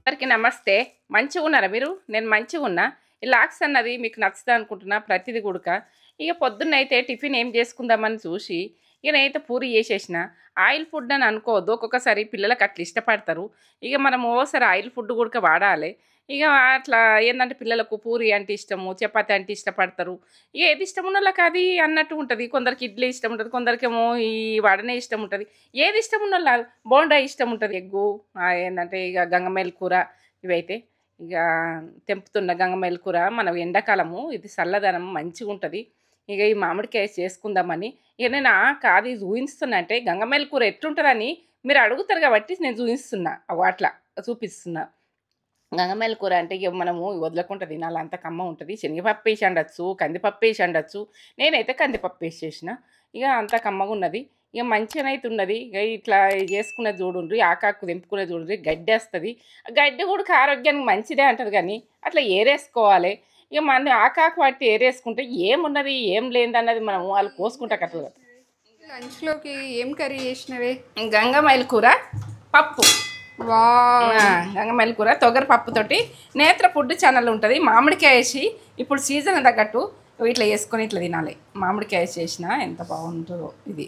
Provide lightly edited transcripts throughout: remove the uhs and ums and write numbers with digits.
అందరికీ నమస్తే. మంచిగున్నారా మీరు? నేను మంచిగున్నా. ఈ లాక్స్ అన్నది మీకు నచ్చుతదనుకుంటున్నా ప్రతిది కూడక. ఇగ పొద్దున్నయితే టిఫిన్ ఏం చేసుకుందామని చూసి, ఇగ నేనైతే పూరి చేసేసిన. ఆయిల్ ఫుడ్ అని అనుకోవద్దు. ఒక్కొక్కసారి పిల్లలకి అట్లా ఇష్టపడతారు. ఇగ మనం ఓసారి ఆయిల్ ఫుడ్ కూడక వాడాలే. ఇగ అట్లా ఏందంటే పిల్లలకు పూరి అంటే ఇష్టము, చపాతీ అంటే ఇష్టపడతారు. ఏది ఇష్టం ఉన్నోళ్ళకి అది అన్నట్టు ఉంటది. కొందరికి ఇడ్లీ ఇష్టం ఉంటది. కొందరికేమో ఈ వడనే ఇష్టం ఉంటది. ఏది ఇష్టం ఉన్నోళ్ళు బోండా ఇష్టం ఉంటది. ఎగ్గు ఏందంటే ఇగ గంగమేల్ కూర ఇవైతే ఇగ తెంపుతున్న గంగమేల్ కూర. మనం ఎండాకాలము ఇది చల్లదనం మంచిగుంటది. ఇగ ఈ మామిడికాయ చేసుకుందామని ఇగ నేను కాదు ఇది చూయిస్తున్నా అంటే గంగమేల్ కూర ఎట్లుంటదని మీరు అడుగుతారు కాబట్టి నేను చూయిస్తున్నా. అగో అట్లా చూపిస్తున్నా. గంగమేల కూర అంటే ఇగ మనము వదలకుండా తినాలి. అంత కమ్మ ఉంటది. శనగపప్పేసి అండొచ్చు, కందిపప్పేసి అండొచ్చు. నేనైతే కందిపప్పేసి చేసిన. ఇగ అంత కమ్మగున్నది. ఇగ మంచిగనైతే ఉన్నది. ఇగ ఇట్లా చేసుకున్నది చూడుండ్రి. ఆకాకు తెంపుకున్నది చూడుండ్రి. గడ్డేస్తది. గడ్డి కూడా ఆరోగ్యానికి మంచిదే అంటారు గానీ, అట్లా ఏరేసుకోవాలే. ఇగ మంది ఆకాకు పట్టి ఏరేసుకుంటే ఏమున్నది, ఏం లేనిదన్నది మనము ఆళ్ళు కోసుకుంటా కట్టలు కడతారు. లంచ్‌లోకి ఏం కర్రీ చేసినవే? గంగమేల కూర, పప్పు. వావ్! గంగమేల కూర తొగరి పప్పుతోటి నేత్ర ఫుడ్ ఛానల్ ఉంటుంది. మామిడికాయ వేసి ఇప్పుడు సీజన్ తగ్గట్టు ఇట్లా వేసుకొని ఇట్లా తినాలి. మామిడికాయ వేసి చేసిన ఎంత బాగుంటుందో ఇది.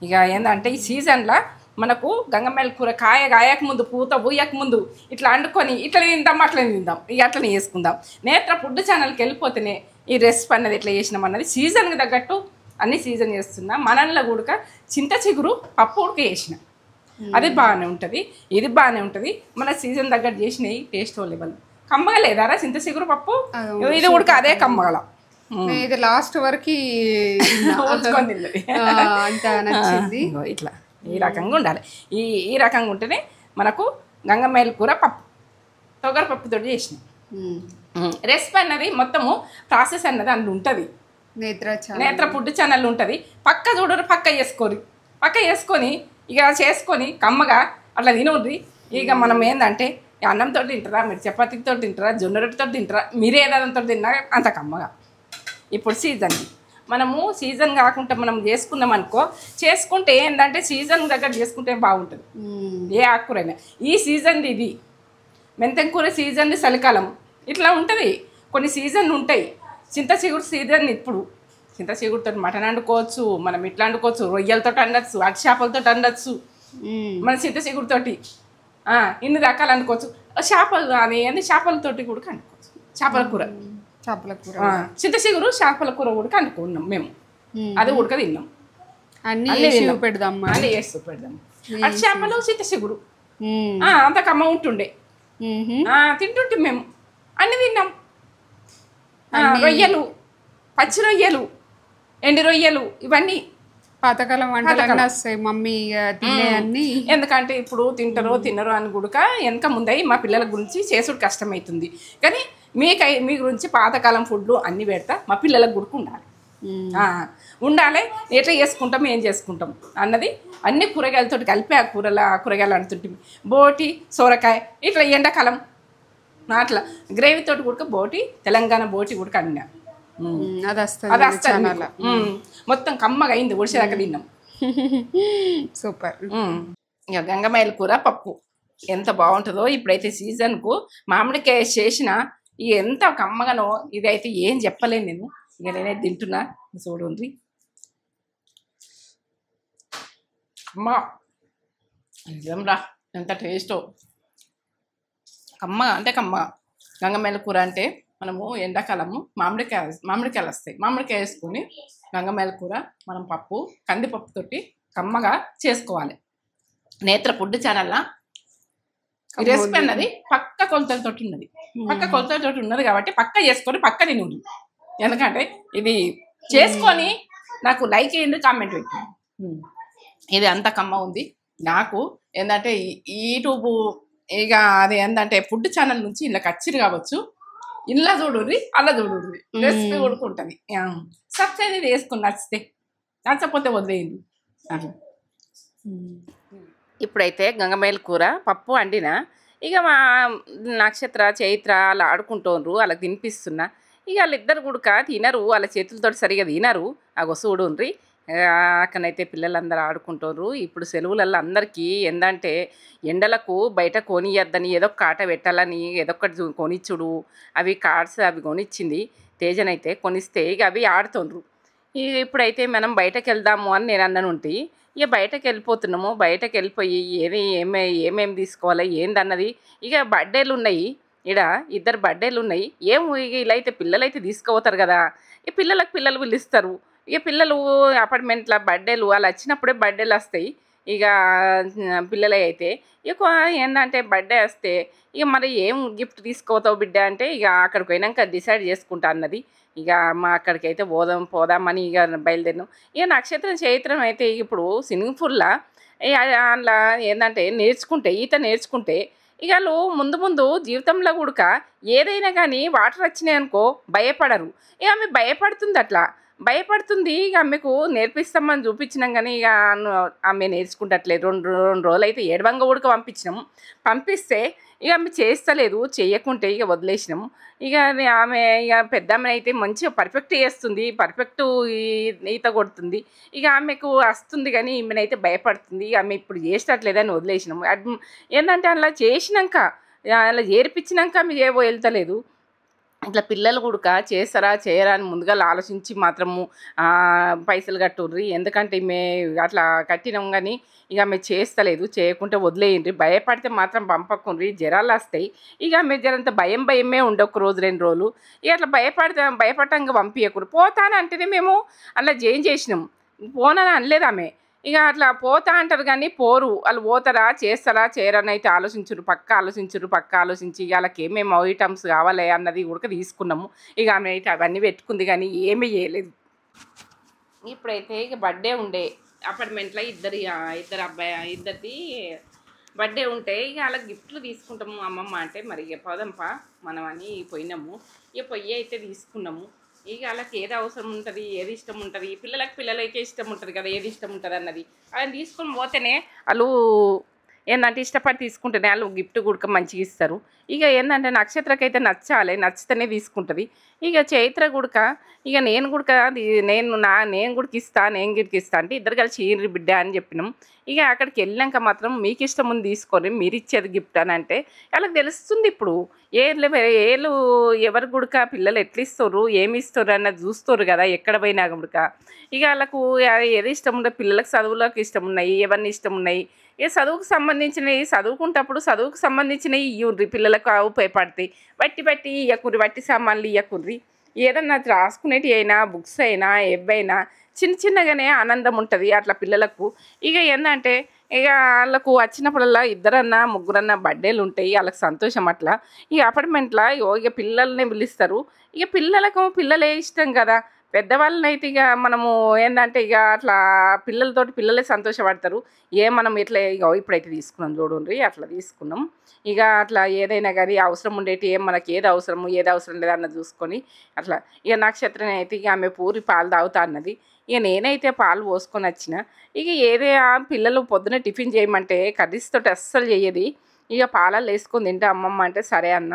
ఇక ఏంటంటే ఈ సీజన్లో మనకు గంగమేల కూర కాయ గాయక ముందు పూత పూయక ముందు ఇట్లా వండుకొని ఇట్లా తిందాం అట్లా తిందాం ఇక అట్లనే చేసుకుందాం. నేత్ర ఫుడ్ ఛానల్కి వెళ్ళిపోతేనే ఈ రెసిపీ అన్నది ఎట్లా చేసినాం అన్నది సీజన్కి తగ్గట్టు అన్ని సీజన్ చేస్తున్నా. మనల్లో కూడా చింత చిగురు పప్పు ఉడక చేసిన. అది బాగానే ఉంటుంది, ఇది బాగానే ఉంటుంది. మన సీజన్ తగ్గట్టు చేసినవి టేస్ట్ లెవెల్. కమ్మగా లేదారా చింత చిగురు పప్పు? ఇది ఉడక అదే కమ్మగల. ఇది లాస్ట్ వరకు అంత నచ్చింది. ఇట్లా ఈ రకంగా ఉండాలి. ఈ రకంగా ఉంటేనే మనకు గంగమేల కూర పప్పు తొగరి పప్పుతో చేసిన రెసిపీ అన్నది మొత్తము ప్రాసెస్ అన్నది అందులో ఉంటుంది. నేత్ర ఫుడ్ ఛానల్ ఉంటుంది. పక్క చూడరు, పక్క చేసుకొని ఇక చేసుకొని కమ్మగా అట్లా తినండి. ఇక మనం ఏంటంటే అన్నంతో తింటారా, మీరు చపాతీతో తింటారా, జొన్న రొట్టెతో తింటారా, మీరే ఏదాంతో తిన్నా అంత కమ్మగా. ఇప్పుడు సీజన్ మనము సీజన్ కాకుండా మనం చేసుకున్నాం అనుకో, చేసుకుంటే ఏంటంటే సీజన్ దగ్గర చేసుకుంటే బాగుంటుంది. ఏ ఆకుకూరైనా ఈ సీజన్ ఇది మెంతం కూర సీజన్ చలికాలం ఇట్లా ఉంటుంది. కొన్ని సీజన్లు ఉంటాయి. చింత చిగురు సీజన్ ఇప్పుడు చింత చిగురుతో మటన్ వండుకోవచ్చు, మనం ఇట్లా వండుకోవచ్చు, రొయ్యలతో వండొచ్చు, అటు చేపలతో వండొచ్చు, మన చింత చిగురుతోటి ఇన్ని రకాలు వండుకోవచ్చు. చేపలు అది అన్ని చేపలతోటి కూడా వండుకోవచ్చు. చేపల కూర చింత చిగురు చేపల కూర కూడా వండుకున్నాం మేము. అది ఉడక తిన్నాం. అన్ని పెడదాం అన్నీ వేస్తూ పెడదాం. అటు చేపలు చింత చిగురు అంత కమ్మ ఉంటుండే తింటుంటే మేము అన్ని తిన్నాం. రొయ్యలు, పచ్చి రొయ్యలు, ఎండి రొయ్యలు ఇవన్నీ పాతకాలం వంటలన్నీ వస్తాయి మమ్మీ తినే అన్ని. ఎందుకంటే ఇప్పుడు తింటారో తినరో అని కూడా వెనక ముందై మా పిల్లల గురించి చేసుడు కష్టమవుతుంది. కానీ మీ గురించి పాతకాలం ఫుడ్లు అన్నీ పెడతా. మా పిల్లలకు కూడా ఉండాలి. ఎట్లా చేసుకుంటాం, ఏం చేసుకుంటాం అన్నది అన్ని కూరగాయలతో కలిపి ఆ కూరగాయలు అంటుంటే బోటి, సొరకాయ ఇట్లా ఎండాకాలం అట్లా గ్రేవీతో కూడా బోటి, తెలంగాణ బోటి కూడా అన్నా అది వస్తుంది. మొత్తం కమ్మగా అయింది. ఒడిసేదాకా తిన్నాం. సూపర్. ఇక గంగమేల కూర పప్పు ఎంత బాగుంటుందో. ఇప్పుడైతే సీజన్కు మామిడికాయ చేసిన ఎంత కమ్మగానో ఇదైతే ఏం చెప్పలేను నేను. ఇక నేనే తింటున్నా చూడండి. అమ్మా నిజంరా ఎంత టేస్టో. కమ్మగా అంటే కమ్మగా. గంగమేల కూర అంటే మనము ఎండాకాలము మామిడికాయలు వస్తాయి. మామిడికాయ వేసుకొని గంగమేల కూర మనం పప్పు కందిపప్పుతోటి కమ్మగా చేసుకోవాలి. నేత్ర ఫుడ్ ఛానల్లో ఈ రెసిపీ అన్నది పక్క కొలతలతో ఉన్నది కాబట్టి పక్క చేసుకొని పక్క తినండి. ఎందుకంటే ఇది చేసుకొని నాకు లైక్ చేయండి, కామెంట్ పెట్టండి. ఇది అంత కమ్మ ఉంది. నాకు ఏంటంటే యూట్యూబ్ ఇక అది ఏంటంటే ఫుడ్ ఛానల్ నుంచి ఇలా ఖచ్చితంగా కావచ్చు. ఇలా చూడుర్రి, అలా చూడుర్రి, రెసిపీ కొడుకుంటుంది. సబ్స్క్రైబ్ ఇది వేసుకుని నచ్చకపోతే వదిలేయండి. ఇప్పుడైతే గంగమేల కూర పప్పు వండిన. ఇక మా నక్షత్ర చైత్ర అలా ఆడుకుంటోండ్రు, అలా తినిపిస్తున్నా. ఇక వాళ్ళిద్దరు కూడా తినరు, వాళ్ళ చేతులతో సరిగా తినరు. అగో చూడుండ్రి అక్కడైతే పిల్లలందరూ ఆడుకుంటారు. ఇప్పుడు సెలవులలో అందరికీ ఏందంటే ఎండలకు బయట కొనియద్దని ఏదో ఒక ఆట పెట్టాలని ఏదో ఒకటి కొనిచ్చుడు, అవి కార్డ్స్ అవి కొనిచ్చింది తేజనైతే. కొనిస్తే ఇక అవి ఆడుతుండ్రు. ఇక ఇప్పుడైతే మనం బయటకెళ్దాము అని నేను అన్నానుంటి. ఇక బయటకెళ్ళిపోతున్నాము. బయటకెళ్ళిపోయి ఏమేమి తీసుకోవాలి ఏందన్నది ఇక బర్త్డేలున్నాయి. ఈడ ఇద్దరు బర్త్డేలున్నాయి. ఇక ఇలా అయితే పిల్లలైతే తీసుకుపోతారు కదా! ఈ పిల్లలు పిలుస్తారు. ఇక పిల్లలు అపార్ట్మెంట్ల బర్త్డేలు వాళ్ళు వచ్చినప్పుడే బర్త్డేలు వస్తాయి. ఇక పిల్లలే అయితే ఇక ఏంటంటే బర్త్డే వస్తే ఇక మరి ఏం గిఫ్ట్ తీసుకోతావు బిడ్డ అంటే ఇక అక్కడికి పోయినాక డిసైడ్ చేసుకుంటా అన్నది. ఇక మా అక్కడికైతే పోదామని ఇక బయలుదేరినాం. ఇక నక్షత్రం చైత్రం అయితే ఇప్పుడు స్విమ్మింగ్ పూల్లా అందులో ఏంటంటే ఈత నేర్చుకుంటే ఇక వాళ్ళు ముందు జీవితంలో కూడా ఏదైనా కానీ వాటర్ వచ్చినాయి అనుకో భయపడరు. ఇక ఆమె భయపడుతుంది అట్లా భయపడుతుంది. ఇక ఆమెకు నేర్పిస్తామని చూపించినాం కానీ ఇక ఆమె నేర్చుకుంటట్లేదు. రెండు రోజులు అయితే ఏడవంగ ఉడక పంపిస్తే ఇక ఆమె చేస్తలేదు. చేయకుంటే ఇక వదిలేసినాము. ఇక ఆమె ఇక పెద్ద ఆమె అయితే మంచిగా పర్ఫెక్ట్ చేస్తుంది. పర్ఫెక్ట్ ఈత కొడుతుంది. ఇక ఆమెకు వస్తుంది కానీ ఈమెనైతే భయపడుతుంది. ఆమె ఇప్పుడు చేసేటట్లేదని వదిలేసినాము. ఏంటంటే అలా చేసినాక అలా చేర్పించినాక ఆమె వెళ్తలేదు. ఇట్లా పిల్లలు కూడా చేస్తారా చేయరా అని ముందుగా ఆలోచించి మాత్రము పైసలు కట్టుర్రి. ఎందుకంటే అట్లా కట్టినాం కానీ ఇక ఆమె చేస్తలేదు. చేయకుంటే వదిలేయండి. భయపడితే మాత్రం పంపకుండ్రి, జ్వరాలు వస్తాయి. ఇక ఆమె జరంత భయమే ఉండే ఒక రోజు 2 రోజులు. ఇక అట్లా భయపడటంగా పంపించకూడదు. పోతానంటేనే మేము అలా చేసినాం. పోనని అనలేదు ఆమె. ఇక అట్లా పోతా అంటారు కానీ పోరు. వాళ్ళు పోతారా చేస్తారా చేయరని అయితే పక్క ఆలోచించి ఇక వాళ్ళకి ఏమేమి ఐటమ్స్ కావాలి అన్నది కూడా తీసుకున్నాము. ఇక ఆమె అయితే అవన్నీ పెట్టుకుంది కానీ ఏమీ చేయలేదు. ఇప్పుడైతే ఇక బర్త్డే ఉండే అపార్ట్మెంట్లో ఇద్దరిది బర్త్డే ఉంటే ఇక అలా గిఫ్ట్లు తీసుకుంటాము అమ్మమ్మ అంటే మరి ఇక పోదంపా మనం అని పోయినాము. ఇక పొయ్యి అయితే తీసుకున్నాము. ఇక వాళ్ళకి ఏది అవసరం ఉంటుంది, ఏది ఇష్టం ఉంటుంది, పిల్లలకే ఇష్టం ఉంటుంది కదా, ఏది ఇష్టం ఉంటుంది అన్నది అది తీసుకొని పోతేనే వాళ్ళు ఏంటంటే ఇష్టపడి తీసుకుంటేనే వాళ్ళు గిఫ్ట్ కూడా మంచిగా ఇస్తారు. ఇక ఏంటంటే నక్షత్రకైతే నచ్చాలి, నచ్చితేనే తీసుకుంటుంది. ఇక చైత్ర గుడక ఇక నేను గుడికి ఇస్తా అంటే ఇద్దరు కలిసి ఈరి బిడ్డ అని చెప్పినాం. ఇక అక్కడికి వెళ్ళాక మాత్రం మీకు ఇష్టం ఉంది తీసుకొని మీరు ఇచ్చేది గిఫ్ట్ అని అంటే వాళ్ళకి తెలుస్తుంది. ఇప్పుడు ఏళ్ళు ఎవరు గుడక పిల్లలు ఎట్లా ఇస్తారు ఏమి ఇస్తారు అన్నది చూస్తారు కదా ఎక్కడ పోయినా గుడక. ఇక వాళ్ళకు ఏది ఇష్టం ఉండే పిల్లలకు చదువులకు ఇష్టం ఉన్నాయి, ఎవరిని ఇష్టం ఉన్నాయి. ఇక చదువుకు సంబంధించినవి చదువుకు సంబంధించినవి ఇవ్వండి పిల్లలకు ఉపయోగపడతాయి. బట్టి ఇవ్వకుండ్రి, సామాన్లు ఇవ్వకుండ్రి. ఏదన్నా రాసుకునేటి అయినా బుక్స్ అయినా ఏవైనా చిన్నగానే ఆనందం ఉంటుంది అట్లా పిల్లలకు. ఇక ఏంటంటే ఇక వాళ్ళకు వచ్చినప్పుడల్లా ఇద్దరన్నా ముగ్గురన్నా బర్త్డేలు ఉంటాయి. వాళ్ళకి సంతోషం అట్లా. ఈ అపార్ట్మెంట్లో ఇక పిల్లల్ని పిలుస్తారు. ఇక పిల్లలే ఇష్టం కదా. పెద్దవాళ్ళనైతే ఇక మనము ఏంటంటే ఇక అట్లా పిల్లలే సంతోషపడతారు. మనం ఇట్లా ఇక ఇప్పుడైతే తీసుకున్నాం చూడండి అట్లా తీసుకున్నాం. ఇక అట్లా ఏదైనా కానీ అవసరం ఉండేటి మనకి ఏది అవసరం లేదన్న చూసుకొని అట్లా. ఇక నక్షత్రం అయితే ఇక ఆమె పూరి పాలు తాగుతా అన్నది. ఇక నేనైతే పాలు పోసుకొని వచ్చిన. ఇక పిల్లలు పొద్దున టిఫిన్ చేయమంటే కర్రీస్ తోటి అస్సలు చేయది. ఇక పాలల్లో వేసుకొని తింటే అమ్మమ్మ అంటే సరే అన్న.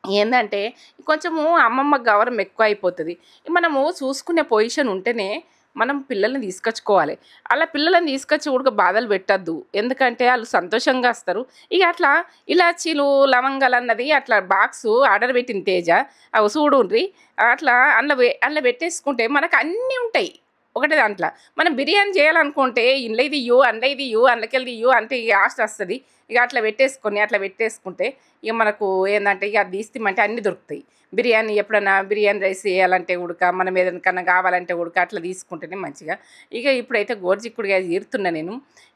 ఏంటంటే కొంచెము అమ్మమ్మ గౌరవం ఎక్కువ అయిపోతుంది. మనము చూసుకునే పొజిషన్ ఉంటేనే మనం పిల్లల్ని తీసుకొచ్చుకోవాలి. అలా పిల్లలని తీసుకొచ్చి కూడా బాధలు పెట్టద్దు. ఎందుకంటే వాళ్ళు సంతోషంగా వస్తారు. ఇక అట్లా ఇలాచీలు లవంగాలు అన్నది అట్లా బాక్సు ఆర్డర్ పెట్టింది తేజ. అవి చూడుండ్రి అట్లా అందులో పెట్టేసుకుంటే మనకు అన్నీ ఉంటాయి ఒకటే దాంట్లో. మనం బిర్యానీ చేయాలనుకుంటే ఇంట్లో ఇది ఇయ్యు అందులో ఇది ఇయ్యు అందులోకెళ్ళి ఇయ్యు అంటే ఇక ఆస్ట్ వస్తుంది. ఇక అట్లా పెట్టేసుకుంటే ఇక మనకు ఏంటంటే ఇక అది తీస్తామంటే అన్నీ దొరుకుతాయి. బిర్యానీ ఎప్పుడైనా బిర్యానీ రైస్ వేయాలంటే ఉడక మనం ఏదైనా కావాలంటే ఉడక అట్లా తీసుకుంటేనే మంచిగా. ఇక ఇప్పుడైతే గోరుచిక్కుడుకాయ తీరుతున్నా నేను.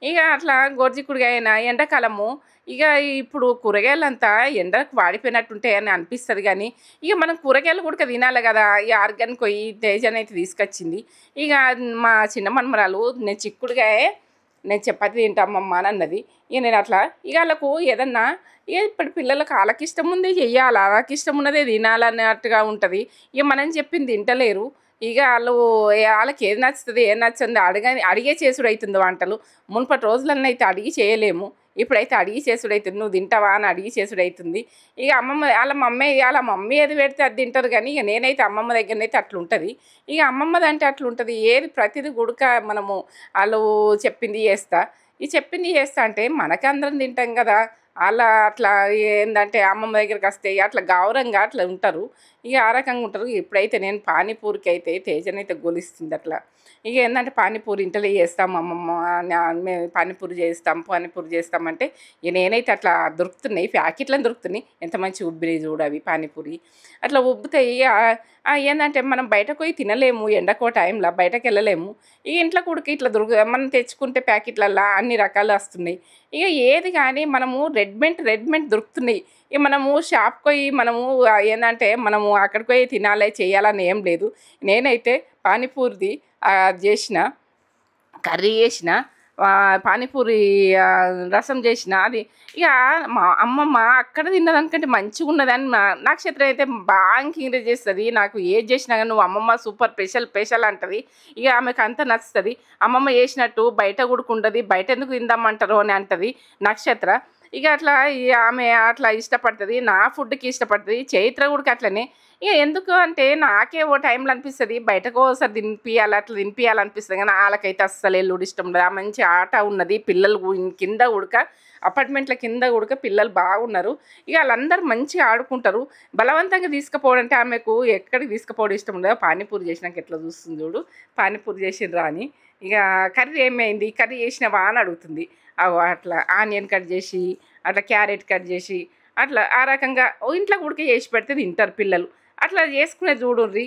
ఇక అట్లా గోరుచిక్కుడుకాయ ఎండాకాలము ఇక ఇప్పుడు కూరగాయలంతా ఎండకు వాడిపోయినట్టుంటాయి అని అనిపిస్తుంది కానీ ఇక మనం కూరగాయలు కూడా తినాలి కదా. ఇక ఆర్గానిక్ పోయి తేజనైతే తీసుకొచ్చింది. ఇక మా చిన్న మనమరాలు నేను చపాతి తింటామమ్మ అని అన్నది. ఇక నేను అట్లా ఇక వాళ్ళకు ఏదన్నా ఇక ఇప్పుడు పిల్లలకు వాళ్ళకి ఇష్టం ఉంది చెయ్యాలి, వాళ్ళకి ఇష్టం ఉన్నదే తినాలన్నట్టుగా ఉంటుంది. ఇక మనం చెప్పింది తింటలేరు. ఇక వాళ్ళకి ఏది నచ్చుతుంది ఏది నచ్చుతుంది అడిగే చేసుడు అవుతుంది వంటలు. మునుపటి రోజులన్నీ అయితే అడిగి చేయలేము. ఇప్పుడైతే అడిగి చేసుడైతుంది, నువ్వు తింటావా అని అడిగి చేసుడైతుంది. ఇక వాళ్ళ మమ్మీ ఏది పెడితే అది తింటారు కానీ ఇక నేనైతే అమ్మమ్మ దగ్గరనైతే అట్లుంటుంది. ఇక అమ్మమ్మది అంటే అట్లుంటుంది, ఏది ప్రతిదీ గుడక మనము వాళ్ళు చెప్పింది చేస్తా. ఈ చెప్పింది చేస్తా అంటే మనకందరం తింటాం కదా, అలా అట్లా ఏంటంటే అమ్మమ్మ దగ్గరికి వస్తే అట్లా గౌరవంగా అట్లా ఉంటారు. ఇక ఆ రకంగా ఉంటారు. ఇప్పుడైతే నేను పానీపూరికి అయితే తేజనైతే గొలిస్తుంది అట్లా. ఇక ఏంటంటే పానీపూరి ఇంట్లో చేస్తాం అమ్మమ్మ, మేము పానీపూరి చేస్తామంటే ఇక నేనైతే అట్లా దొరుకుతున్నాయి, ప్యాకెట్లను దొరుకుతున్నాయి, ఎంత మంచి ఉబ్బినాయి చూడు అవి పానీపూరి. అట్లా ఉబ్బుతాయి. ఏంటంటే మనం బయటకు పోయి తినలేము, ఎండకో టైంలో బయటకు వెళ్ళలేము. ఇక ఇంట్లో కూడా ఇట్లా మనం తెచ్చుకుంటే ప్యాకెట్లల్లో అన్ని రకాలు వస్తున్నాయి. ఇక ఏది కానీ మనము రెడీమేడ్ దొరుకుతున్నాయి. ఇక మనము షాప్కి పోయి మనము ఏంటంటే మనము అక్కడికి పోయి తినాలి చేయాలని ఏం లేదు. నేనైతే పానీపూరిది చేసిన కర్రీ చేసిన, పానీపూరి రసం చేసిన. అది ఇక మా అమ్మమ్మ అక్కడ తిన్నదానికంటే మంచిగా ఉన్నదని నక్షత్రం అయితే బాగా ఎంకరేజ్ చేస్తుంది. నాకు ఏది చేసినా కానీ నువ్వు అమ్మమ్మ సూపర్ స్పెషల్ అంటది. ఇక ఆమెకు అంత నచ్చుతుంది. అమ్మమ్మ చేసినట్టు బయట కూడా బయట ఎందుకు తిందామంటారు అని అంటది నక్షత్ర. ఇక అట్లా ఆమె అట్లా ఇష్టపడుతుంది, నా ఫుడ్కి ఇష్టపడుతుంది. చైత్ర కూడా అట్లనే. ఇక ఎందుకు అంటే నాకే ఓ టైంలో అనిపిస్తుంది బయటకు ఒకసారి తినిపియాలనిపిస్తుంది, కానీ వాళ్ళకైతే అస్సలు ఎల్లుడు ఇష్టం ఉండదు. ఆ మంచి ఆట ఉన్నది, పిల్లలు కింద అపార్ట్మెంట్ల కింద పిల్లలు బాగున్నారు. ఇక వాళ్ళందరూ మంచిగా ఆడుకుంటారు. బలవంతంగా తీసుకుపోవడం అంటే ఆమెకు ఎక్కడికి తీసుకుపోవడం ఇష్టం ఉండదు. పానీపూరి చేసినాక ఎట్లా చూస్తుంది చూడు, పానీపూరి చేసిండ్రా అని. ఇక కర్రీ ఏమైంది, కర్రీ చేసినవా అని అడుగుతుంది. అట్లా ఆనియన్ కట్ చేసి, అట్లా క్యారెట్ కట్ చేసి, అట్లా ఆ రకంగా ఇంట్లో కూడా చేసి పెడితే తింటారు పిల్లలు. అట్లా చేసుకునే చూడుర్రి.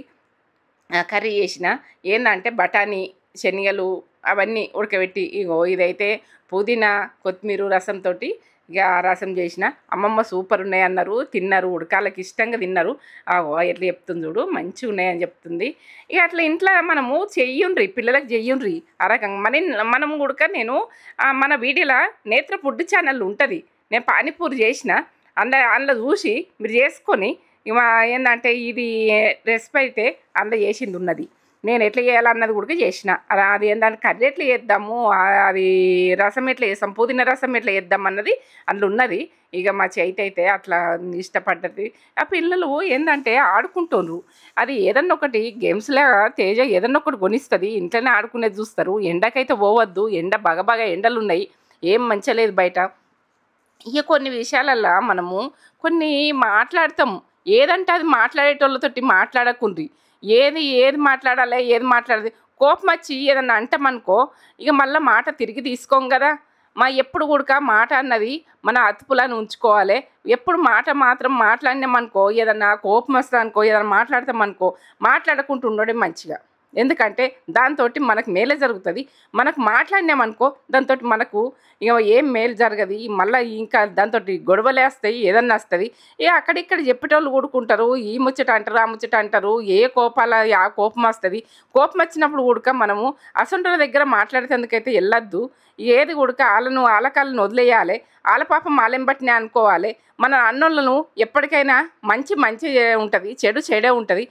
కర్రీ చేసిన ఏంటంటే బఠానీ, శనగలు అవన్నీ ఉడకబెట్టి, ఇగో ఇదైతే పుదీనా కొత్తిమీర రసంతో ఇక రసం చేసిన. అమ్మమ్మ సూపర్ ఉన్నాయి అన్నారు, తిన్నారు, ఉడకాలకి ఇష్టంగా తిన్నారు. ఎట్లా చెప్తుంది చూడు, మంచిగా ఉన్నాయని చెప్తుంది. ఇక అట్లా ఇంట్లో మనము చెయ్యుండ్రి, పిల్లలకు చెయ్యుండ్రి ఆ రకంగా. మనం కూడా నేను మన వీడియోలో నేత్ర ఫుడ్ ఛానల్ ఉంటుంది, నేను పానీపూరి చేసిన, అందులో చూసి మీరు చేసుకొని ఏంటంటే ఇది రెసిపీ అయితే అందులో చేసింది ఉన్నది. నేను ఎట్లా చేయాలన్నది కూడా చేసిన. అది ఏంటంటే కర్రీ ఎట్లా చేద్దాము, అది రసం ఎట్లా చేస్తాం, పుదీనా రసం ఎట్లా చేద్దాం అన్నది అందులో ఉన్నది. ఇక మా చైతన్య అయితే అట్లా ఇష్టపడ్డది. ఆ పిల్లలు ఏంటంటే ఆడుకుంటున్నారు. అది ఏదన్నా ఒకటి గేమ్స్లా తేజ ఏదన్నా ఒకటి కొనిస్తుంది, ఇంట్లోనే ఆడుకునేది చూస్తారు. ఎండకైతే పోవద్దు, బాగా ఎండలు ఉన్నాయి, ఏం మంచిగా లేదు బయట. ఇక కొన్ని విషయాలల్లో మనము కొన్ని మాట్లాడతాము, ఏదంటే అది మాట్లాడేటోళ్ళతోటి మాట్లాడకుండ్రి. ఏది మాట్లాడాలి, ఏది మాట్లాడదు. కోపం వచ్చి ఏదన్నా అంటామనుకో ఇక మళ్ళీ మాట తిరిగి తీసుకోం కదా. ఎప్పుడు కూడా మాట అన్నది మన అదుపులను ఉంచుకోవాలి. ఎప్పుడు మాట మాత్రం మాట్లాడినామనుకో, ఏదన్నా కోపం వస్తుందనుకో, ఏదన్నా మాట్లాడతామనుకో మాట్లాడకుండా ఉండడం మంచిగా. ఎందుకంటే దాంతో మనకు మేలే జరుగుతుంది. మనకు మాట్లాడినామనుకో దాంతో మనకు ఇక ఏం మేలు జరగదు. మళ్ళీ ఇంకా దాంతో గొడవలే వస్తాయి, ఏదన్నా వస్తుంది. అక్కడిక్కడ చెప్పేటోళ్ళు కూడుకుంటారు, ఈ ముచ్చట అంటారు, ఆ ముచ్చట అంటారు. ఆ కోపం వస్తుంది. కోపం వచ్చినప్పుడు కూడక మనము అసంటుల దగ్గర మాట్లాడేందుకైతే వెళ్ళొద్దు. ఏది కూడక వాళ్ళకాళ్ళను వదిలేయాలి, వాళ్ళ పాపం వాళ్ళెంబట్టినే అనుకోవాలి. మన అన్నోళ్ళను ఎప్పటికైనా మంచి ఉంటుంది, చెడే ఉంటుంది.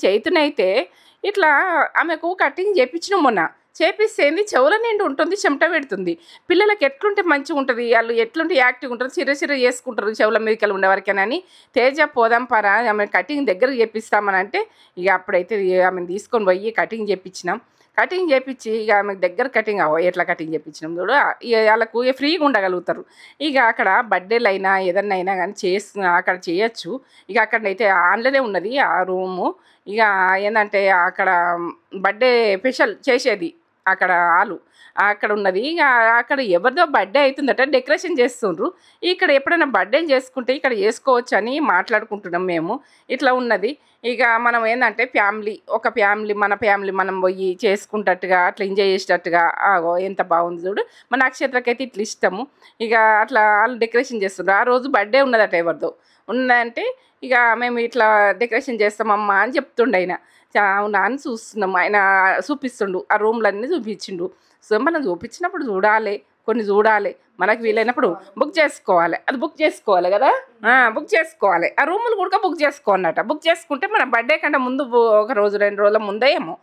చైతన్యైతే ఇట్లా ఆమెకు కటింగ్ చేయించినాం మొన్న. చేపిస్తేంది చెవుల నిండి ఉంటుంది, చెమట పెడుతుంది. పిల్లలకి ఎట్లుంటే మంచిగా ఉంటుంది, వాళ్ళు ఎట్లుంటే యాక్టివ్గా ఉంటారు, సిర చేసుకుంటారు చెవుల మీదకి ఉండేవరకేనని. తేజ పోదాం పరా ఆమె కటింగ్ దగ్గర చేపిస్తామని అంటే ఇక అప్పుడైతే ఆమెను తీసుకొని పోయి కటింగ్ చేయించినాం. కటింగ్ చేయించి ఇక ఆమెకు దగ్గర కటింగ్ ఎట్లా కటింగ్ చేయించినాం చూడు. ఇక వాళ్ళకు ఫ్రీగా ఉండగలుగుతారు. ఇక అక్కడ బర్త్డేలు అయినా ఏదన్నా అయినా కానీ అక్కడ చేయొచ్చు. ఇక అక్కడైతే ఆన్లోనే ఉన్నది ఆ రూము. ఇక ఏంటంటే అక్కడ బర్త్డే స్పెషల్ చేసేది అక్కడ అక్కడ ఉన్నది. ఇక అక్కడ ఎవరిదో బర్త్డే అవుతుందట, డెకరేషన్ చేస్తుండ్రు. ఇక్కడ ఎప్పుడైనా బర్త్డేలు చేసుకుంటే ఇక్కడ చేసుకోవచ్చు అని మాట్లాడుకుంటున్నాం మేము. ఇట్లా ఉన్నది. ఇక మనం ఏంటంటే మన ఫ్యామిలీ మనం పోయి చేసుకుంటట్టుగా అట్లా ఎంజాయ్ చేసేటట్టుగా ఎంత బాగుంది చూడు. మన నక్షత్రకైతే ఇట్లా ఇష్టము. ఇక అట్లా వాళ్ళు డెకరేషన్ చేస్తుండ్రు. ఆ రోజు బర్త్డే ఉన్నదట ఎవరిదో. ఉన్నదంటే ఇక మేము ఇట్లా డెకరేషన్ చేస్తామమ్మా అని చెప్తుండు ఆయన. అవునా అని చూస్తున్నాం. ఆయన చూపిస్తుండు, ఆ రూమ్లన్నీ చూపించిండు. సో మనం చూపించినప్పుడు కొన్ని చూడాలి, మనకు వీలైనప్పుడు బుక్ చేసుకోవాలి. అది బుక్ చేసుకోవాలి కదా, బుక్ చేసుకోవాలి. ఆ రూములు కూడా బుక్ చేసుకోనట. బుక్ చేసుకుంటే మన బర్త్డే కంటే ముందు ఒక రోజు 2 రోజుల ముందే ఏమో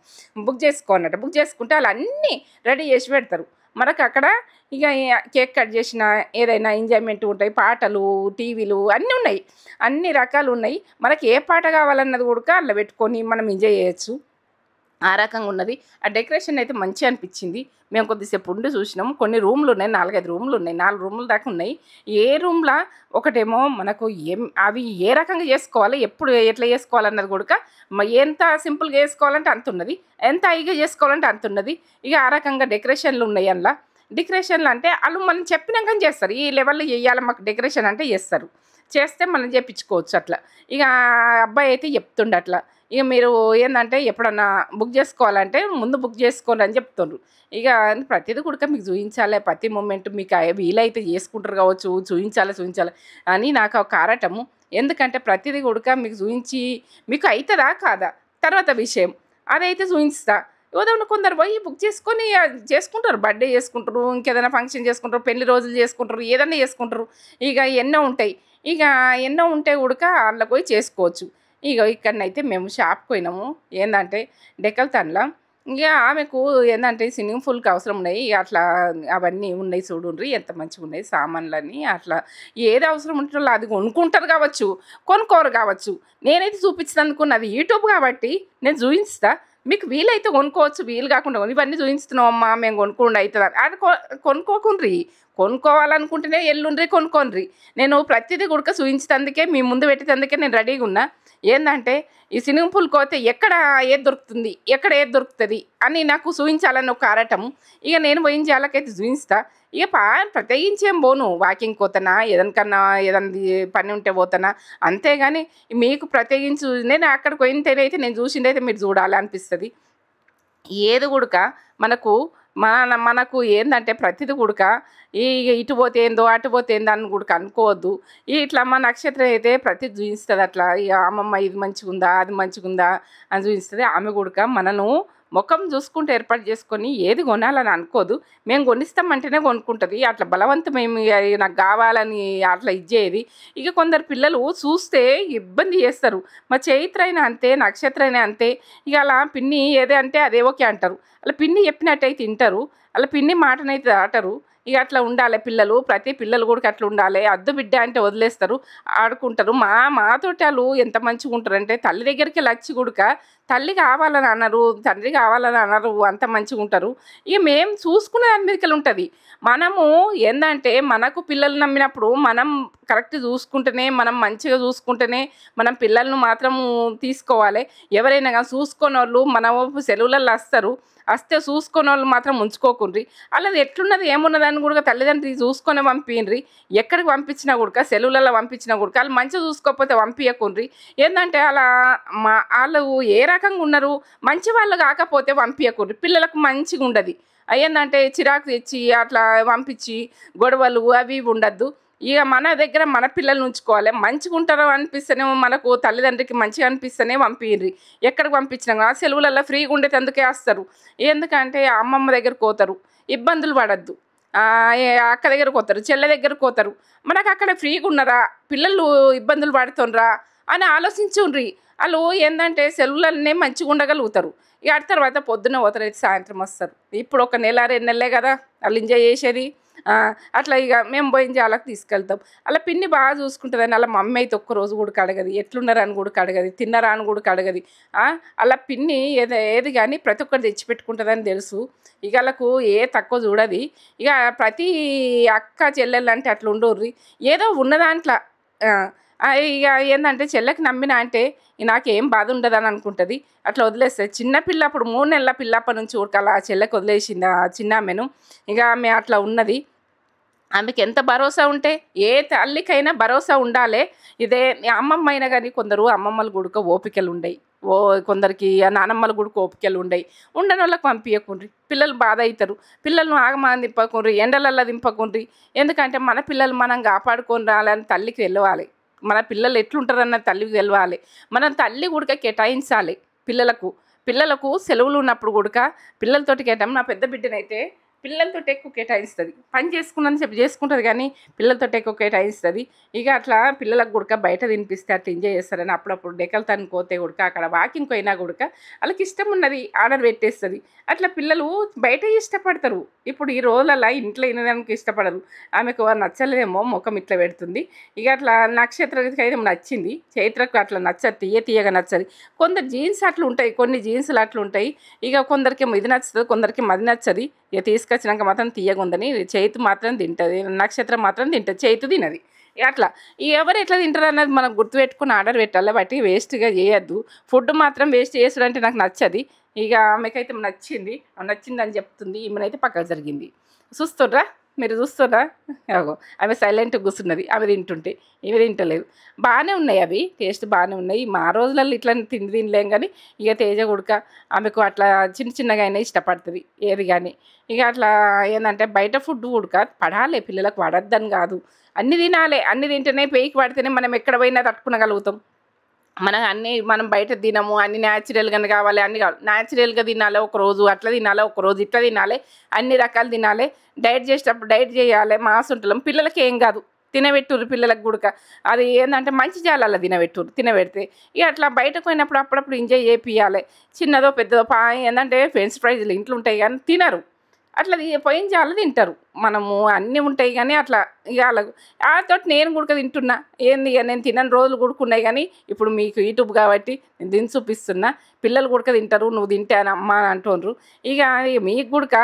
బుక్ చేసుకోనట. బుక్ చేసుకుంటే వాళ్ళు అన్నీ రెడీ చేసి పెడతారు. మనకు అక్కడ ఇక కేక్ కట్ చేసిన ఏదైనా ఎంజాయ్మెంట్ ఉంటాయి, పాటలు, టీవీలు అన్నీ ఉన్నాయి, అన్ని రకాలు ఉన్నాయి. మనకి ఏ పాట కావాలన్నది కూడా అందులో పెట్టుకొని మనం ఎంజాయ్ చేయొచ్చు. ఆ రకంగా ఉన్నది. ఆ డెకరేషన్ అయితే మంచిగా అనిపించింది. మేము కొద్దిసేపు ఉండి చూసినాము. కొన్ని రూమ్లు ఉన్నాయి, 4, 5 రూమ్లు ఉన్నాయి, 4 రూముల దాకా ఉన్నాయి. ఏ రూమ్లో ఒకటేమో మనకు అవి ఏ రకంగా చేసుకోవాలి, ఎప్పుడు ఎట్లా చేసుకోవాలన్నది కూడా ఎంత సింపుల్గా చేసుకోవాలంటే అంత ఉన్నది, ఎంత హైగా చేసుకోవాలంటే అంత ఉన్నది. ఇక ఆ రకంగా డెకరేషన్లు ఉన్నాయి. అందులో డెకరేషన్లు అంటే వాళ్ళు మనం చెప్పినాక చేస్తారు, ఈ లెవెల్లో చేయాలి మాకు డెకరేషన్ అంటే చేస్తారు, చేస్తే మనం చేయించుకోవచ్చు అట్లా. ఇక అబ్బాయి అయితే చెప్తుండే అట్లా, ఇక మీరు ఏంటంటే ఎప్పుడన్నా బుక్ చేసుకోవాలంటే ముందు బుక్ చేసుకోండి అని చెప్తుండ్రు. ఇక ప్రతిదీ కూడా మీకు చూపించాలి, ప్రతి మూమెంట్ మీకు వీలైతే చేసుకుంటారు కావచ్చు, చూపించాలి అని నాకు ఒక ఆరాటము. ఎందుకంటే ప్రతిదీ కూడా మీకు చూపించి మీకు అవుతుందా కాదా తర్వాత విషయం, అదైతే చూపిస్తా. ఉదాహరణ కొందరు పోయి బుక్ చేసుకొని చేసుకుంటారు, బర్త్డే చేసుకుంటారు, ఇంకేదైనా ఫంక్షన్ చేసుకుంటారు, పెళ్లి రోజులు చేసుకుంటారు, ఏదైనా చేసుకుంటారు. ఇక ఎన్నో ఉంటాయి, ఇక ఎన్నో ఉంటే కూడా అందులో పోయి చేసుకోవచ్చు. ఇక ఇక్కడనైతే మేము షాప్కి పోయినాము, ఏంటంటే డెక్కల్తాన్లో. ఇక ఆమెకు ఏంటంటే స్విమ్మింగ్ పూల్కి అవసరం ఉన్నాయి, అట్లా అవన్నీ ఉన్నాయి చూడుండ్రి ఎంత మంచిగా ఉన్నాయి సామాన్లన్నీ. అట్లా ఏది అవసరం ఉంటుందో అది కొనుక్కుంటారు కావచ్చు, కొనుక్కోరు కావచ్చు. నేనైతే చూపించినందుకున్నది యూట్యూబ్ కాబట్టి నేను చూపిస్తా, మీకు వీలైతే కొనుక్కోవచ్చు, వీలు కాకుండా ఇవన్నీ చూపిస్తున్నామమ్మా మేము కొనుక్కుండా అవుతుంది అది కొనుక్కోకుండ్రి. కొనుక్కోవాలనుకుంటేనే ఎల్లుండ్రి కొనుక్కోండ్రి. నేను ప్రతిదీ కూడా చూపించేందుకే మీ ముందు పెట్టేందుకే నేను రెడీగా ఉన్నా. ఏంటంటే ఈ స్విమ్మింగ్ పూల్కి పోతే ఎక్కడ ఏది దొరుకుతుంది, ఎక్కడ ఏది దొరుకుతుంది అని నాకు చూపించాలని ఒక ఆరాటం. ఇక నేను పోయిన జాలకైతే చూపిస్తా. ఇక ప్రత్యేకించి ఏం పోను, వాకింగ్ పోతానా, ఏదనికన్నా ఏదన్నా పని ఉంటే పోతానా, అంతేగాని మీకు ప్రత్యేకించి నేను అక్కడికి పోయినైతే నేను చూసిందైతే మీరు చూడాలి అనిపిస్తుంది. ఏది కూడా మనకు ఏంటంటే ప్రతిది కూడా ఇటు పోతే ఏందో అటు పోతే ఏందో అని కూడా అనుకోవద్దు. ఇట్లా మా నక్షత్రం అయితే ప్రతిది చూపిస్తుంది అట్లా. ఇక అమ్మమ్మ ఇది మంచిగా ఉందా, అది మంచిగా ఉందా అని చూపిస్తుంది. ఆమె కూడా మనను ముఖం చూసుకుంటూ ఏర్పాటు చేసుకొని ఏది కొనాలని అనుకోదు, మేము కొనిస్తామంటేనే కొనుక్కుంటుంది. అట్లా బలవంతం ఏమి నాకు కావాలని అట్లా ఇచ్చేది. ఇక కొందరు పిల్లలు చూస్తే ఇబ్బంది చేస్తారు. మా చైత్ర అయినా అంతే, నక్షత్ర అయినా అంతే. ఇక అలా పిన్ని ఏదే అంటే అదే ఓకే అంటారు, అలా పిన్ని చెప్పినట్టయితే తింటారు, అలా పిన్ని మాటనైతే దాటరు. ఇక అట్లా ఉండాలి పిల్లలు, ప్రతి పిల్లలు కూడా అట్లా ఉండాలి. అద్దు బిడ్డ అంటే వదిలేస్తారు, ఆడుకుంటారు. మాతోటి వాళ్ళు ఎంత మంచిగా ఉంటారంటే తల్లి దగ్గరికి వచ్చి కూడా తల్లి కావాలని అన్నారు, తండ్రి కావాలని అన్నారు, అంత మంచిగా ఉంటారు. ఇక మేము చూసుకునే దాని మీదకి ఉంటుంది. మనము ఏంటంటే మనకు పిల్లలు నమ్మినప్పుడు మనం కరెక్ట్ చూసుకుంటేనే, మనం మంచిగా చూసుకుంటేనే మనం పిల్లలను మాత్రము తీసుకోవాలి. ఎవరైనా కానీ చూసుకునే వాళ్ళు మన సెలవులలో వస్తే చూసుకునే వాళ్ళు మాత్రం ఉంచుకోకుండ్రి. అలాది ఎట్లున్నది ఏమున్నదని కూడా తల్లిదండ్రులు చూసుకొని పంపిండ్రి. ఎక్కడికి పంపించినా కూడా సెలవులలో పంపించినా కూడా వాళ్ళు మంచిగా చూసుకోకపోతే పంపించకుండ్రి. ఏంటంటే అలా వాళ్ళు ఏ రకంగా ఉన్నారు, మంచి వాళ్ళు కాకపోతే పంపించకుండ్రి. పిల్లలకు మంచిగా ఉండదు. ఏంటంటే చిరాకు తెచ్చి అట్లా పంపించి గొడవలు అవి ఉండద్దు. ఇక మన దగ్గర మన పిల్లల్ని ఉంచుకోవాలి. మంచిగా ఉంటారో అనిపిస్తేనేమో మనకు తల్లిదండ్రికి మంచిగా అనిపిస్తేనే పంపిండ్రి. ఎక్కడికి పంపించినా సెలవులలో ఫ్రీగా ఉండేటందుకే వస్తారు. ఎందుకంటే అమ్మమ్మ దగ్గరకు పోతారు, ఇబ్బందులు పడద్దు. అక్క దగ్గరకు పోతారు, చెల్లె దగ్గరకు పోతారు. మనకు అక్కడ ఫ్రీగా ఉన్నారా, పిల్లలు ఇబ్బందులు పడుతుండ్రా అని ఆలోచించుండ్రి. వాళ్ళు ఏంటంటే సెలవులనే మంచిగా ఉండగలుగుతారు. ఇక ఆ తర్వాత పొద్దున్న పోతారు, అయితే సాయంత్రం వస్తారు. ఇప్పుడు 1 నెల 2 నెలలే కదా వాళ్ళు ఎంజాయ్ చేసేది. అట్లా ఇక మేము పోయిన జాలకు తీసుకెళ్తాం. అలా పిన్ని బాగా చూసుకుంటుందని. అలా మమ్మీ అయితే ఒక్కరోజు కూడా కడగది, ఎట్లున్నారని కూడా కడగది, తిన్నారా అని కూడా కడగది. అలా పిన్ని ఏది కానీ ప్రతి ఒక్కటి తెచ్చిపెట్టుకుంటుందని తెలుసు. ఇక వాళ్ళకు ఏ తక్కువ చూడది. ఇక ప్రతి అక్క చెల్లెళ్ళు అంటే అట్లా ఉండోర్రి, ఏదో ఉన్న దాంట్లో ఇక ఏంటంటే చెల్లెకి నమ్మిన అంటే నాకేం బాధ ఉండదని అనుకుంటుంది, అట్లా వదిలేస్తుంది. చిన్నపిల్ల అప్పుడు 3 నెలల పిల్లప్పటి నుంచి ఉడకాల ఆ చెల్లెకి వదిలేసింది ఆ చిన్న ఆమెను. ఇక ఆమె అట్లా ఉన్నది. ఆమెకి ఎంత భరోసా ఉంటే, ఏ తల్లికైనా భరోసా ఉండాలి. ఇదే అమ్మమ్మ అయినా కానీ కొందరు అమ్మమ్మలు కూడా ఓపికలు ఉండయి, కొందరికి నానమ్మలు కూడా ఓపికలు ఉండయి. ఉండని వాళ్ళకి పంపించకుండ్రి, పిల్లలు బాధ అవుతారు. పిల్లలను ఆగమాని దింపకుండ్రి, ఎండలల్లో దింపకుండ్రి. ఎందుకంటే మన పిల్లలు మనం కాపాడుకొని రాలని తల్లికి వెళ్ళవాలి. మన పిల్లలు ఎట్లుంటారన్న తల్లికి తెలవాలి. మనం తల్లి కూడా కేటాయించాలి పిల్లలకు సెలవులు ఉన్నప్పుడు కూడా పిల్లలతోటి కేటాం. నా పెద్ద బిడ్డనైతే పిల్లలతోటి ఎక్కువ కేటాయిస్తుంది. పని చేసుకున్నాను చెప్పి చేసుకుంటుంది కానీ పిల్లలతోటి ఎక్కువ కేటాయిస్తుంది. ఇక అట్లా పిల్లలకు గుడక బయట తినిపిస్తే అట్లా ఎంజాయ్ చేస్తారని అప్పుడప్పుడు డెకల్తానికి పోతే గుడక అక్కడ వాకింగ్ పోయినా గుడక వాళ్ళకి ఇష్టం ఉన్నది ఆర్డర్ పెట్టేస్తుంది. అట్లా పిల్లలు బయట ఇష్టపడతారు. ఇప్పుడు ఈ రోజులలో ఇంట్లో తినడానికి ఇష్టపడరు. ఆమెకు నచ్చలేదేమో ముఖం ఇట్లా పెడుతుంది. ఇక అట్లా నక్షత్రకి అయితే నచ్చింది, చైత్రకు అట్లా నచ్చదు, తీయగా నచ్చదు. కొందరు జీన్స్ అట్లా ఉంటాయి, కొన్ని జీన్సులు అట్లా ఉంటాయి. ఇక కొందరికి ఇది నచ్చుతుంది, కొందరికి మది నచ్చది. ఇక తీసుకొచ్చినాక మాత్రం తీయగా ఉందని చైతు మాత్రం తింటుంది, నక్షత్రం మాత్రం తింటుంది, చైతు తినది. అట్లా ఎవరు ఎట్లా తింటారు అన్నది మనం గుర్తుపెట్టుకుని ఆర్డర్ పెట్టాలి. బట్టి వేస్ట్గా చేయొద్దు. ఫుడ్ మాత్రం వేస్ట్ చేసుడు అంటే నాకు నచ్చది. ఇక ఆమెకైతే నచ్చిందని చెప్తుంది. ఈమెనైతే పక్కకు జరిగింది. చూస్తుర్రా, మీరు చూస్తుర్రా? అగో ఆమె సైలెంట్గా కూర్చున్నది. ఆమె తింటుంటే ఈమె తింటలేదు. బాగానే ఉన్నాయి, అవి టేస్ట్ బాగానే ఉన్నాయి. మా రోజులలో ఇట్లా తినలేం కానీ ఇక తేజ గుడక ఆమెకు అట్లా చిన్నగా అయినా ఇష్టపడుతుంది ఏది కానీ. ఇక అట్లా ఏంటంటే బయట ఫుడ్ ఉడక పడాలి, పిల్లలకు పడద్దని కాదు, అన్ని తినాలి. అన్ని తింటేనే పేయికి పడితేనే మనం ఎక్కడ పోయినా తట్టుకునగలుగుతాం. మనం బయట తినము, అన్ని న్యాచురల్గానే కావాలి, అన్ని కావాలి. న్యాచురల్గా తినాలి ఒకరోజు, అట్లా తినాలి ఒకరోజు, ఇట్లా తినాలి, అన్ని రకాలు తినాలి. డైట్ చేసేటప్పుడు డైట్ చేయాలి. మాసుంటలం పిల్లలకి ఏం కాదు, తినబెట్టుర్రు పిల్లలకు గుడక. అది ఏంటంటే మంచి జాలల్లో తినబెడితే ఇక అట్లా బయటకు పోయినప్పుడు అప్పుడప్పుడు ఎంజాయ్ చేపియాలి. చిన్నదో పెద్దదో ఏంటంటే ఫ్రెండ్స్ ఫ్రైజ్లు ఇంట్లో ఉంటాయి కానీ తినరు. అట్లా పోయిన జాలు తింటారు. మనము అన్నీ ఉంటాయి కానీ అట్లా ఇక వాళ్ళకు తోటి నేను గుడక తింటున్నా. ఏంది ఇక నేను తినని రోజులు గుడుకున్నాయి కానీ ఇప్పుడు మీకు యూట్యూబ్ కాబట్టి నేను తిని చూపిస్తున్నా. పిల్లలు గుడక తింటారు, నువ్వు తింటే అని అమ్మ అని అంటున్నారు. ఇక మీకు గుడక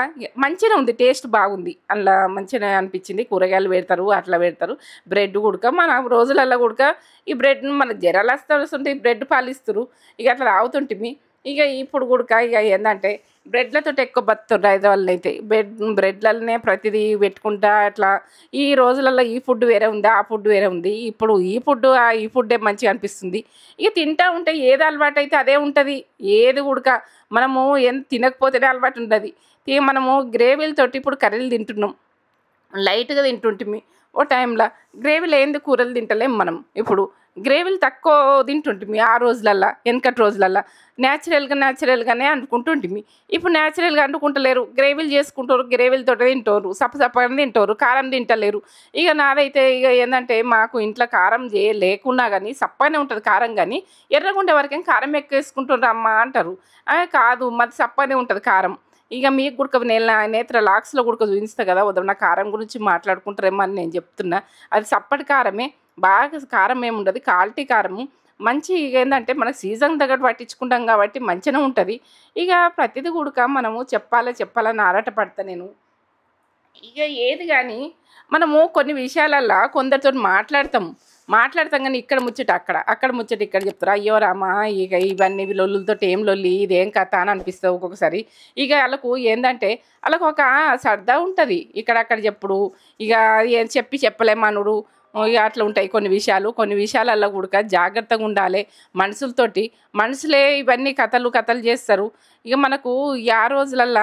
మంచిగా ఉంది, టేస్ట్ బాగుంది, అలా మంచిగా అనిపించింది. కూరగాయలు పెడతారు, అట్లా పెడతారు. బ్రెడ్ గుడక మన రోజులలో గుడక ఈ బ్రెడ్ను మన జ్వరాలు వస్తుంటే ఈ బ్రెడ్ పాలిస్తారు. ఇక అట్లా తాగుతుంటిమి. ఇక ఇప్పుడు గుడక ఇక ఏంటంటే బ్రెడ్లతో ఎక్కువ బతుకుతారు హైదరాబాద్లో అయితే. బ్రెడ్లనే ప్రతిదీ పెట్టుకుంటా అట్లా. ఈ రోజులలో ఈ ఫుడ్ వేరే ఉంది, ఆ ఫుడ్ వేరే ఉంది. ఇప్పుడు ఈ ఫుడ్డే మంచిగా అనిపిస్తుంది. ఇక తింటా ఉంటే ఏది అలవాటు అయితే అదే ఉంటుంది. ఏది ఉడక మనము ఎంత తినకపోతేనే అలవాటు ఉంటుంది. మనము గ్రేవీలతోటి ఇప్పుడు కర్రీలు తింటున్నాం, లైట్గా తింటుంటిమి. ఓ టైంలో గ్రేవీలు ఏంది కూరలు తింటలేం మనం. ఇప్పుడు గ్రేవీలు తక్కువ తింటుంటిమి ఆ రోజులల్లో, వెనకటి రోజులల్లో న్యాచురల్గానే అంటుకుంటుంటిమి. ఇప్పుడు న్యాచురల్గా అంటుకుంటలేరు, గ్రేవీలు చేసుకుంటారు, గ్రేవీలతో తింటారు, సప్పని తింటారు, కారం తింటలేరు. ఇక నాదైతే ఇక ఏంటంటే మాకు ఇంట్లో కారం లేకున్నా కానీ సప్పనే ఉంటుంది కారం, కానీ ఎర్రగుండే వరకేం కారం ఎక్కువ వేసుకుంటారు అమ్మ అంటారు. కాదు, మాది సప్పనే ఉంటుంది కారం. ఇక మీకు గుడక నేత్ర లాక్స్లో గుడక చూపిస్తా కదా, ఉదయం కారం గురించి మాట్లాడుకుంటారేమో అని నేను చెప్తున్నా. అది సప్పటి కారమే, బాగా కారం ఏముండదు, క్వాలిటీ కారము మంచి. ఏంటంటే మనకు సీజన్ తగ్గట్టు పట్టించుకుంటాం కాబట్టి మంచిగా ఉంటుంది. ఇక ప్రతిదీ గుడక మనము చెప్పాలని ఆరాటపడతా నేను. ఇక ఏది కానీ మనము కొన్ని విషయాలల్లో కొందరితో మాట్లాడతాం కానీ ఇక్కడ ముచ్చట అక్కడ ముచ్చట ఇక్కడ చెప్తారు. అయ్యో రామా, ఇక ఇవన్నీ లొల్లులతో ఏం లొల్లి, ఇదేం కథ అని అనిపిస్తుంది ఒక్కొక్కసారి. ఇక వాళ్ళకు ఏంటంటే వాళ్ళకు ఒక సరదా ఉంటుంది ఇక్కడక్కడ చెప్పుడు. ఇక ఏం చెప్పలేమనుడు. ఇక అట్లా ఉంటాయి కొన్ని విషయాలలో కూడా జాగ్రత్తగా ఉండాలి. మనుషులే ఇవన్నీ కథలు చేస్తారు. ఇక మనకు ఆ రోజులల్లో